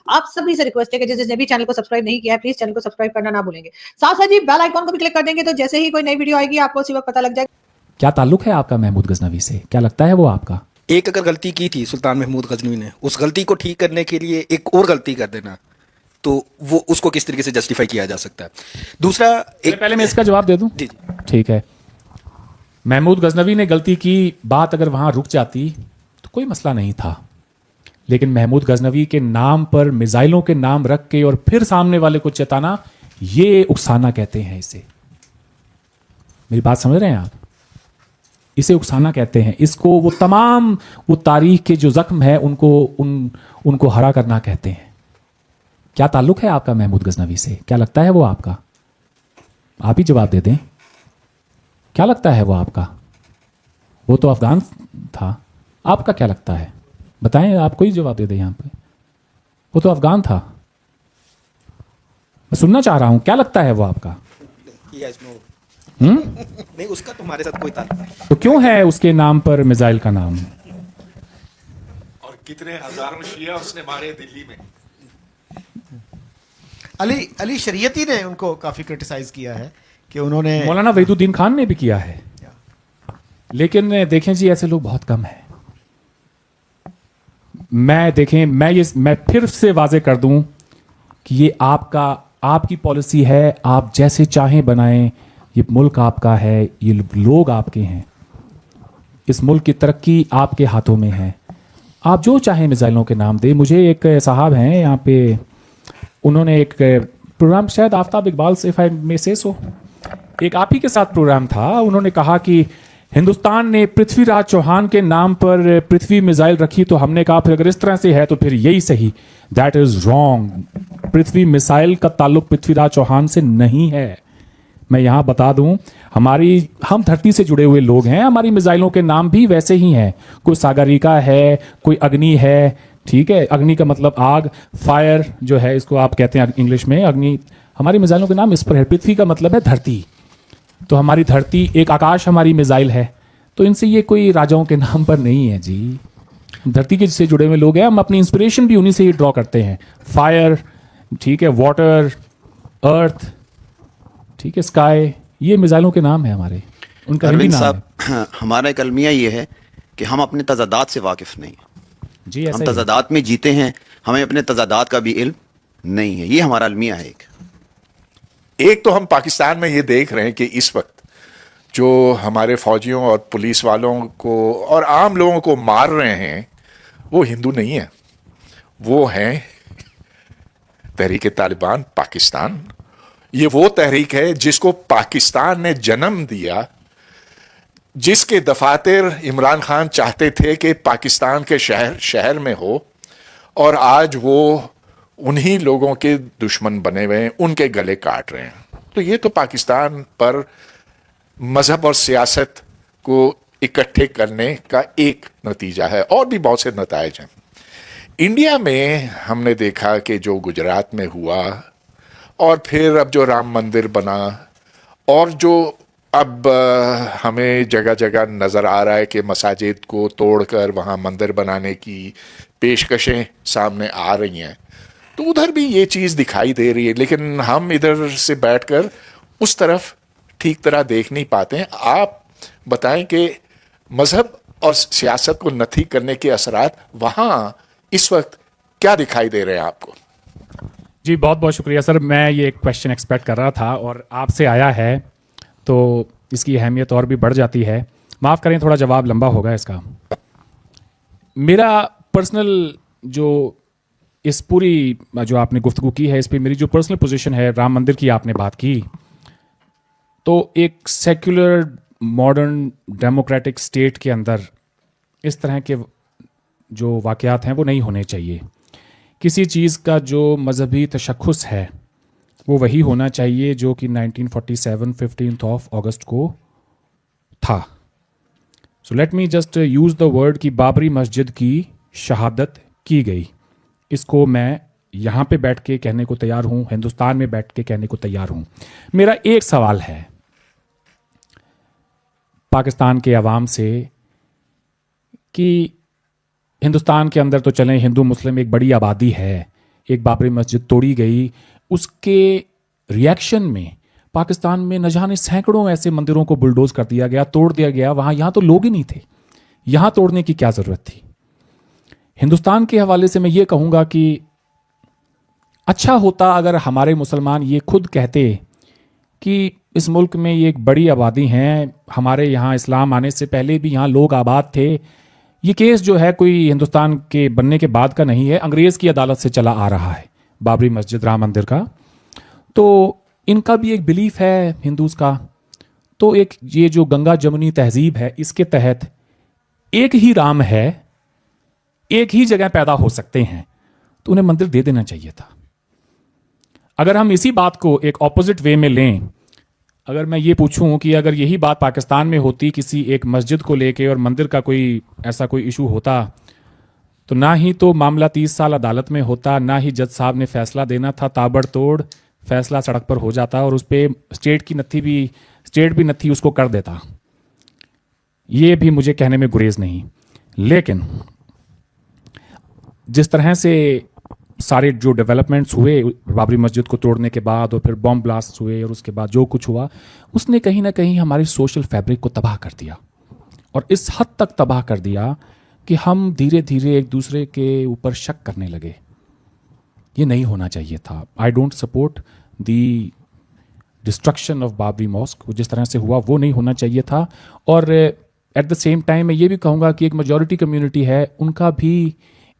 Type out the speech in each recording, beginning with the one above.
आप सभी से रिक्वेस्ट है कि जिसने भी चैनल को सब्सक्राइब नहीं किया है प्लीज चैनल को सब्सक्राइब करना ना भूलेंगे। साथ साथ ही बेल आइकॉन को भी क्लिक कर देंगे तो जैसे ही कोई नई वीडियो आएगी आपको उसी वक्त पता लग जाएगा। क्या ताल्लुक है आपका महमूद गजनवी से? क्या लगता है वो आपका? एक अगर गलती की थी सुल्तान महमूद गजनवी ने, उस गलती को ठीक करने के लिए एक और गलती कर देना, तो वो उसको किस तरीके से जस्टिफाई किया जा सकता है। दूसरा पहले मैं इसका जवाब दे दूं? जी ठीक है। महमूद गजनवी ने गलती की, बात अगर वहां रुक जाती तो कोई मसला नहीं था, लेकिन महमूद गजनवी के नाम पर मिसाइलों के नाम रख के और फिर सामने वाले को चेताना, ये उकसाना कहते हैं इसे। मेरी बात समझ रहे हैं आप? इसे उकसाना कहते हैं। इसको वो तमाम वो तारीख के जो जख्म है उनको हरा करना कहते हैं। क्या ताल्लुक है आपका महमूद गजनवी से? क्या लगता है वो आपका? आप ही जवाब दे दें। क्या लगता है वो आपका? वो तो अफगान था। आपका क्या लगता है? बताएं, आप कोई जवाब दे दें यहां पे। वो तो अफगान था। मैं सुनना चाह रहा हूं, क्या लगता है वो आपका? नहीं, उसका तुम्हारे साथ कोई ताल्लुक नहीं। तो क्यों है उसके नाम पर मिसाइल का नाम? और कितने हजारों शिया उसने मारे दिल्ली में। अली शरीयती ने उनको काफी क्रिटिसाइज किया है कि उन्होंने, मौलाना वहीदुद्दीन खान ने भी किया है, लेकिन देखें जी ऐसे लोग बहुत कम हैं। मैं फिर से वाजे कर दूं कि ये आपकी पॉलिसी है, आप जैसे चाहें बनाएं। ये मुल्क आपका है, ये लोग आपके हैं, इस मुल्क की तरक्की आपके हाथों में है। आप जो चाहें मिसाइलों के नाम दें। मुझे एक साहब हैं यहाँ पे, उन्होंने एक प्रोग्राम, शायद आफ्ताब इकबाल से में से सो एक आप ही के साथ प्रोग्राम था, उन्होंने कहा कि हिंदुस्तान ने पृथ्वीराज चौहान के नाम पर पृथ्वी मिसाइल रखी, तो हमने कहा फिर अगर इस तरह से है तो फिर यही सही। That is wrong. Prithvi missile का ताल्लुक पृथ्वीराज चौहान से नहीं है। मैं यहां बता दूं, हम धरती से जुड़े हुए लोग हैं, हमारी मिसाइलों के नाम भी वैसे ही हैं। कोई सागरिका है, कोई अग्नि है, ठीक है। अग्नि का मतलब आग, फायर जो है इसको आप कहते हैं इंग्लिश में अग्नि। हमारी मिसाइलों के नाम इस पर है। पृथ्वी का मतलब है धरती, तो हमारी धरती, एक आकाश हमारी मिसाइल है। तो इनसे ये कोई राजाओं के नाम पर नहीं है जी। धरती के से जुड़े हुए लोग हैं, हम अपनी इंस्पिरेशन भी उन्हीं से ही ड्रॉ करते हैं। फायर, ठीक है, वाटर, अर्थ, ठीक है, स्काई, ये मिसाइलों के नाम है हमारे, उनका हिंदी नाम है। हमारा एक अलमिया ये है कि हम अपने तजादात से वाकिफ नहीं हैं जी। हम तजादात में जीते हैं, हमें अपने तजादात का भी इल्म नहीं है। ये हमारा अलमिया है। एक तो हम पाकिस्तान में ये देख रहे हैं कि इस वक्त जो हमारे फौजियों और पुलिस वालों को और आम लोगों को मार रहे हैं वो हिंदू नहीं है, वो हैं तहरीक तालिबान पाकिस्तान। ये वो तहरीक है जिसको पाकिस्तान ने जन्म दिया, जिसके दफातर इमरान खान चाहते थे कि पाकिस्तान के शहर में हो, और आज वो उन्हीं लोगों के दुश्मन बने हुए हैं, उनके गले काट रहे हैं। तो ये तो पाकिस्तान पर मजहब और सियासत को इकट्ठे करने का एक नतीजा है, और भी बहुत से नतायज हैं। इंडिया में हमने देखा कि जो गुजरात में हुआ, और फिर अब जो राम मंदिर बना, और जो अब हमें जगह जगह नज़र आ रहा है कि मसाजिद को तोड़कर वहाँ मंदिर बनाने की पेशकशें सामने आ रही हैं, तो उधर भी ये चीज़ दिखाई दे रही है। लेकिन हम इधर से बैठकर उस तरफ ठीक तरह देख नहीं पाते हैं। आप बताएं कि मज़हब और सियासत को नथी करने के असरात वहाँ इस वक्त क्या दिखाई दे रहे हैं आपको? जी बहुत बहुत शुक्रिया सर। मैं ये एक क्वेश्चन एक्सपेक्ट कर रहा था और आपसे आया है तो इसकी अहमियत और भी बढ़ जाती है। माफ़ करें, थोड़ा जवाब लंबा होगा इसका। मेरा पर्सनल जो इस पूरी जो आपने गुफ्तगू की है, इस पर मेरी जो पर्सनल पोजीशन है, राम मंदिर की आपने बात की, तो एक सेक्युलर मॉडर्न डेमोक्रेटिक स्टेट के अंदर इस तरह के जो वाक़यात हैं वो नहीं होने चाहिए। किसी चीज़ का जो मजहबी तशख़्ख़ुस है वो वही होना चाहिए जो कि 1947 15 अगस्त को था। So let me just use the word कि बाबरी मस्जिद की शहादत की गई। इसको मैं यहाँ पे बैठ के कहने को तैयार हूँ, हिंदुस्तान में बैठ के कहने को तैयार हूँ। मेरा एक सवाल है पाकिस्तान के अवाम से कि हिंदुस्तान के अंदर तो चलें, हिंदू मुस्लिम एक बड़ी आबादी है, एक बाबरी मस्जिद तोड़ी गई, उसके रिएक्शन में पाकिस्तान में न जाने सैकड़ों ऐसे मंदिरों को बुलडोज कर दिया गया, तोड़ दिया गया। वहाँ यहाँ तो लोग ही नहीं थे, यहाँ तोड़ने की क्या ज़रूरत थी। हिंदुस्तान के हवाले से मैं ये कहूँगा कि अच्छा होता अगर हमारे मुसलमान ये खुद कहते कि इस मुल्क में ये एक बड़ी आबादी है, हमारे यहाँ इस्लाम आने से पहले भी यहाँ लोग आबाद थे। ये केस जो है कोई हिंदुस्तान के बनने के बाद का नहीं है, अंग्रेज़ की अदालत से चला आ रहा है, बाबरी मस्जिद राम मंदिर का। तो इनका भी एक बिलीफ है हिंदूज़ का। तो एक ये जो गंगा जमुनी तहजीब है, इसके तहत एक ही राम है, एक ही जगह पैदा हो सकते हैं, तो उन्हें मंदिर दे देना चाहिए था। अगर हम इसी बात को एक ऑपोजिट वे में लें, अगर मैं ये पूछूं कि अगर यही बात पाकिस्तान में होती किसी एक मस्जिद को लेके और मंदिर का कोई ऐसा कोई इशू होता, तो ना ही तो मामला 30 साल अदालत में होता, ना ही जज साहब ने फैसला देना था, ताबड़तोड़ फैसला सड़क पर हो जाता और उस पर स्टेट भी नत्थी उसको कर देता। ये भी मुझे कहने में गुरेज नहीं। लेकिन जिस तरह से सारे जो डेवलपमेंट्स हुए बाबरी मस्जिद को तोड़ने के बाद और फिर बॉम्ब ब्लास्ट हुए और उसके बाद जो कुछ हुआ, उसने कहीं ना कहीं हमारी सोशल फैब्रिक को तबाह कर दिया, और इस हद तक तबाह कर दिया कि हम धीरे धीरे एक दूसरे के ऊपर शक करने लगे। ये नहीं होना चाहिए था। I don't support the destruction of Babri mosque. जिस तरह से हुआ वो नहीं होना चाहिए था। और एट द सेम टाइम मैं ये भी कहूँगा कि एक मेजॉरिटी कम्युनिटी है, उनका भी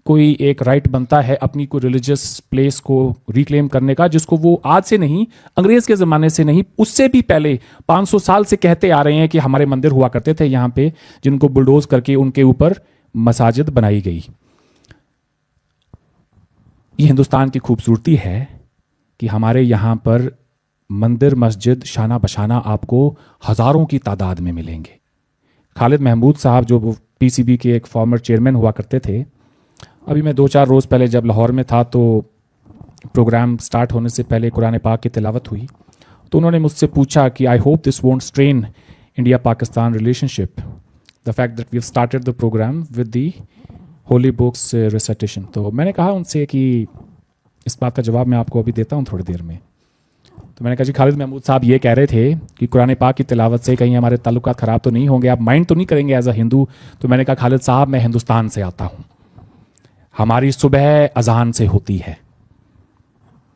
कोई एक राइट बनता है अपनी कोई रिलीजियस प्लेस को रिक्लेम करने का, जिसको वो आज से नहीं, अंग्रेज़ के ज़माने से नहीं, उससे भी पहले 500 साल से कहते आ रहे हैं कि हमारे मंदिर हुआ करते थे यहाँ पे, जिनको बुलडोज करके उनके ऊपर मसाजिद बनाई गई। ये हिंदुस्तान की खूबसूरती है कि हमारे यहाँ पर मंदिर मस्जिद शाना बशाना आपको हज़ारों की तादाद में मिलेंगे। खालिद महमूद साहब जो पीसीबी के एक फॉर्मर चेयरमैन हुआ करते थे, अभी मैं 2-4 रोज़ पहले जब लाहौर में था तो प्रोग्राम स्टार्ट होने से पहले कुरान पाक की तिलावत हुई, तो उन्होंने मुझसे पूछा कि I hope this won't strain India Pakistan relationship, the fact that we have started the programme with the holy books recitation. तो मैंने कहा उनसे कि इस बात का जवाब मैं आपको अभी देता हूँ थोड़ी देर में। तो मैंने कहा जी खालिद महमूद साहब ये कह रहे थे कि कुरान पाक की तिलावत से कहीं हमारे ताल्लुकात ख़राब तो नहीं होंगे, आप माइंड तो नहीं करेंगे एज अ हिंदू। तो मैंने कहा खालिद साहब मैं हिंदुस्तान से आता हूँ, हमारी सुबह अजान से होती है।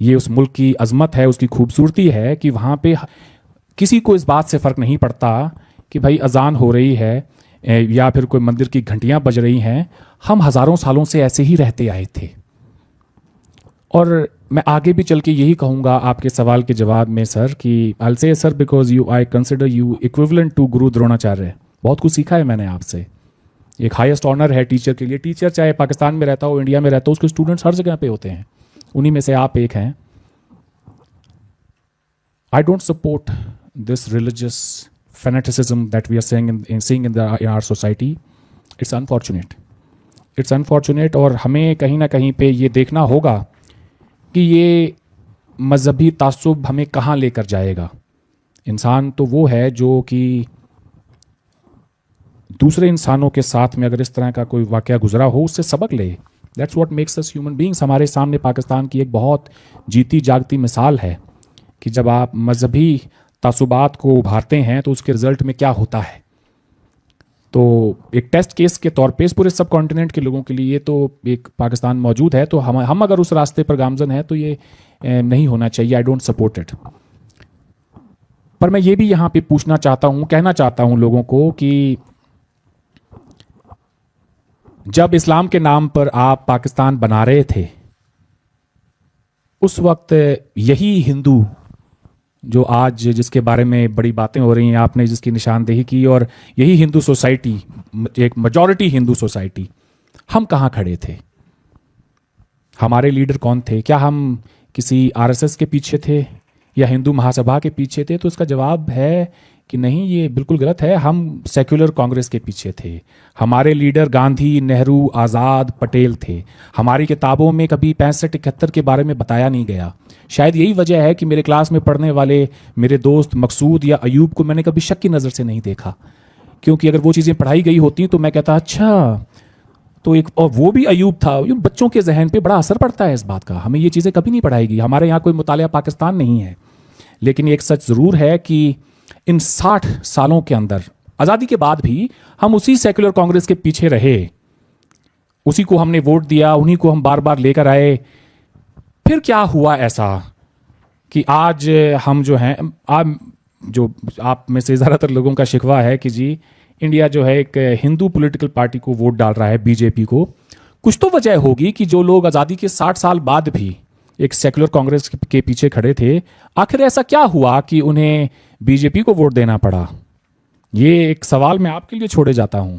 ये उस मुल्क की अजमत है, उसकी खूबसूरती है कि वहाँ पे किसी को इस बात से फ़र्क नहीं पड़ता कि भाई अजान हो रही है या फिर कोई मंदिर की घंटियाँ बज रही हैं। हम हज़ारों सालों से ऐसे ही रहते आए थे। और मैं आगे भी चल के यही कहूँगा आपके सवाल के जवाब में सर कि I say sir because you I consider you equivalent to Guru Dronacharya. बहुत कुछ सीखा है मैंने आपसे। एक हाईएस्ट ऑनर है टीचर के लिए। टीचर चाहे पाकिस्तान में रहता हो, इंडिया में रहता हो, उसके स्टूडेंट्स हर जगह पे होते हैं, उन्हीं में से आप एक हैं। आई don't support this religious fanaticism that we are seeing in our society. It's unfortunate. It's unfortunate। और हमें कहीं ना कहीं पे ये देखना होगा कि ये मजहबी तासुब हमें कहाँ लेकर जाएगा। इंसान तो वो है जो कि दूसरे इंसानों के साथ में अगर इस तरह का कोई वाक़या गुजरा हो उससे सबक ले। That's what makes us human beings। हमारे सामने पाकिस्तान की एक बहुत जीती जागती मिसाल है कि जब आप मजहबी तासुबात को उभारते हैं तो उसके रिजल्ट में क्या होता है। तो एक टेस्ट केस के तौर पे इस पूरे सब कॉन्टिनेंट के लोगों के लिए तो एक पाकिस्तान मौजूद है। तो हम अगर उस रास्ते पर गामजन है तो ये नहीं होना चाहिए। आई डोंट सपोर्ट इट। पर मैं ये भी यहाँ पे पूछना चाहता हूँ, कहना चाहता हूँ लोगों को कि जब इस्लाम के नाम पर आप पाकिस्तान बना रहे थे उस वक्त यही हिंदू जो आज जिसके बारे में बड़ी बातें हो रही हैं, आपने जिसकी निशानदेही की, और यही हिंदू सोसाइटी, एक मेजॉरिटी हिंदू सोसाइटी, हम कहाँ खड़े थे? हमारे लीडर कौन थे? क्या हम किसी आरएसएस के पीछे थे या हिंदू महासभा के पीछे थे? तो इसका जवाब है कि नहीं, ये बिल्कुल गलत है। हम सेक्युलर कांग्रेस के पीछे थे। हमारे लीडर गांधी, नेहरू, आज़ाद, पटेल थे। हमारी किताबों में कभी 65-71 के बारे में बताया नहीं गया। शायद यही वजह है कि मेरे क्लास में पढ़ने वाले मेरे दोस्त मकसूद या अयूब को मैंने कभी शक की नज़र से नहीं देखा, क्योंकि अगर वो चीज़ें पढ़ाई गई होती तो मैं कहता अच्छा तो एक और वो भी अयूब था। ये बच्चों के जहन पे बड़ा असर पड़ता है इस बात का। हमें ये चीज़ें कभी नहीं पढ़ाएगी। हमारे यहाँ कोई मुतालिया पाकिस्तान नहीं है, लेकिन एक सच ज़रूर है कि इन 60 सालों के अंदर आज़ादी के बाद भी हम उसी सेकुलर कांग्रेस के पीछे रहे, उसी को हमने वोट दिया, उन्हीं को हम बार बार लेकर आए। फिर क्या हुआ ऐसा कि आज हम जो हैं, जो आप में से ज़्यादातर लोगों का शिकवा है कि जी इंडिया जो है एक हिंदू पॉलिटिकल पार्टी को वोट डाल रहा है, बीजेपी को। कुछ तो वजह होगी कि जो लोग आज़ादी के 60 साल बाद भी एक सेकुलर कांग्रेस के पीछे खड़े थे, आखिर ऐसा क्या हुआ कि उन्हें बीजेपी को वोट देना पड़ा? ये एक सवाल मैं आपके लिए छोड़े जाता हूं।